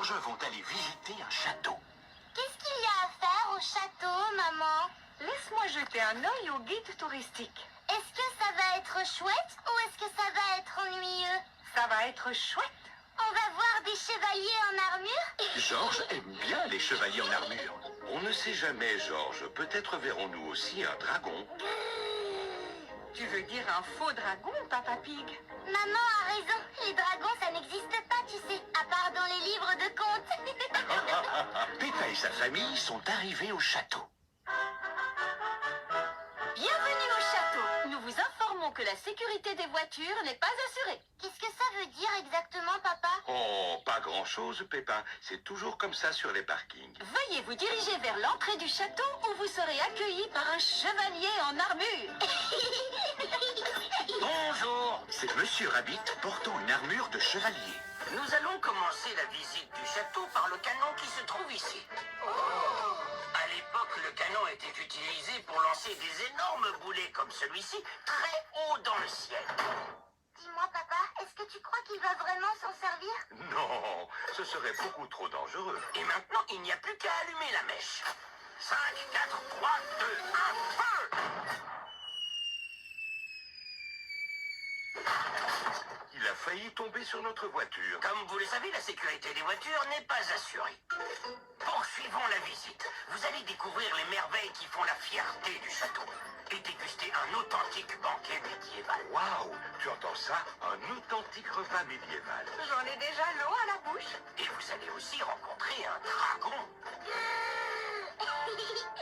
Georges vont aller visiter un château. Qu'est-ce qu'il y a à faire au château, maman? Laisse-moi jeter un œil au guide touristique. Est-ce que ça va être chouette ou est-ce que ça va être ennuyeux? Ça va être chouette. On va voir des chevaliers en armure? Georges aime bien les chevaliers en armure. On ne sait jamais, Georges. Peut-être verrons-nous aussi un dragon. Tu veux dire un faux dragon, Papa Pig? Maman a raison. Les dragons, ça n'existe pas, tu sais, à part dans les livres de contes. Peppa et sa famille sont arrivés au château. Bienvenue au château. Nous vous informons que la sécurité des voitures n'est pas assurée. Qu'est-ce que ça veut dire exactement, papa? Oh, pas grand-chose, Peppa. C'est toujours comme ça sur les parkings. Veuillez vous diriger vers l'entrée du château où vous serez accueillis par un chevalier en armure. Bonjour, c'est Monsieur Rabbit portant une armure de chevalier. Nous allons commencer la visite du château par le canon qui se trouve ici. À l'époque, le canon était utilisé pour lancer des énormes boulets comme celui-ci, très haut dans le ciel. Dis-moi, papa, est-ce que tu crois qu'il va vraiment s'en servir? Non, ce serait beaucoup trop dangereux. Et maintenant, il n'y a plus qu'à allumer la mèche. 5, 4, 3, 2, 1, feu! Il a failli tomber sur notre voiture. Comme vous le savez, la sécurité des voitures n'est pas assurée. Poursuivons la visite. Vous allez découvrir les merveilles qui font la fierté du château et déguster un authentique banquet médiéval. Waouh, tu entends ça? Un authentique repas médiéval. J'en ai déjà l'eau à la bouche. Et vous allez aussi rencontrer un dragon.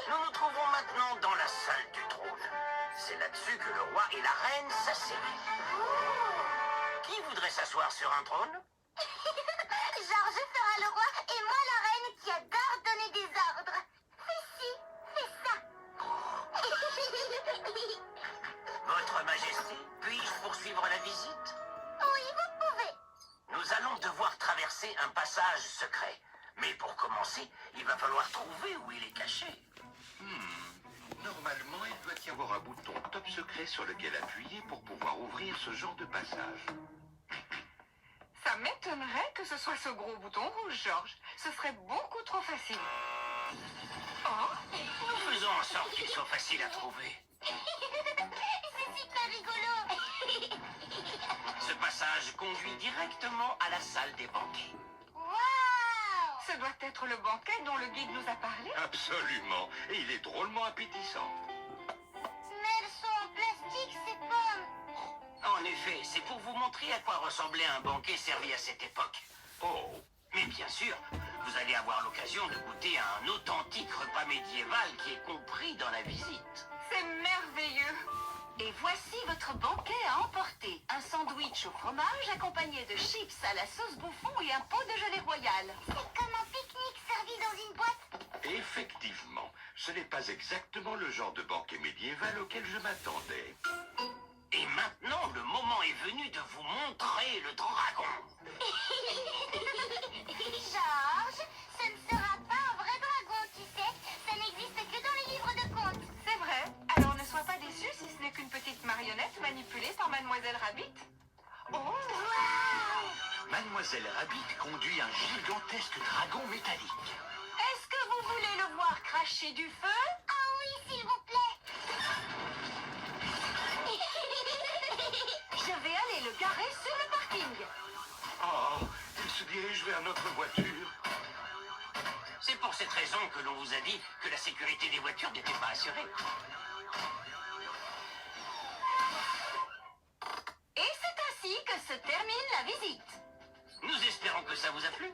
Nous nous trouvons maintenant dans la salle du trône. C'est là-dessus que le roi et la reine s'asseyent. Qui voudrait s'asseoir sur un trône? Georges fera le roi et moi la reine qui adore donner des ordres. Fais ci, fais ça. Votre Majesté, puis-je poursuivre la visite? Oui, vous pouvez. Nous allons devoir traverser un passage secret. Mais pour commencer, il va falloir trouver où il est caché. Normalement, il doit y avoir un bouton top secret sur lequel appuyer pour pouvoir ouvrir ce genre de passage. Ça m'étonnerait que ce soit ce gros bouton rouge, Georges. Ce serait beaucoup trop facile. Oh, Nous faisons en sorte qu'il soit facile à trouver. C'est super rigolo. Ce passage conduit directement à la salle des banquets. Waouh! ce doit être le banquet dont le guide nous a parlé. Absolument. Et il est drôlement appétissant. Mais elles sont en plastique, ces pommes. En effet, c'est pour vous montrer à quoi ressemblait un banquet servi à cette époque. Oh, Mais bien sûr, vous allez avoir l'occasion de goûter à un authentique repas médiéval qui est compris dans la visite. C'est merveilleux. Et voici votre banquet à emporter. Un sandwich au fromage accompagné de chips à la sauce bouffon et un pot de gelée royale. C'est comme un pique-nique servi dans une boîte. effectivement, ce n'est pas exactement le genre de banquet médiéval auquel je m'attendais. Et maintenant, le moment est venu de vous montrer le dragon. Georges, ce ne sera pas un vrai dragon, tu sais. Ça n'existe que dans les livres de contes. C'est vrai. Alors ne sois pas déçu si ce n'est qu'une petite marionnette manipulée par Mademoiselle Rabbit. Oh, Waouh! Mademoiselle Rabbit conduit un gigantesque dragon métallique. est-ce que vous voulez le voir cracher du feu? Ah oui, s'il vous plaît. Je vais aller le garer sur le parking. Oh, il se dirige vers notre voiture. C'est pour cette raison que l'on vous a dit que la sécurité des voitures n'était pas assurée. Et c'est ainsi que se termine la visite. Nous espérons que ça vous a plu.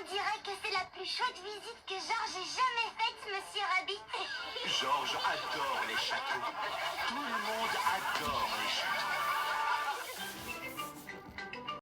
On dirait que c'est la plus chouette visite que Georges ait jamais faite, Monsieur Rabbit. Georges adore les châteaux. Tout le monde adore les châteaux.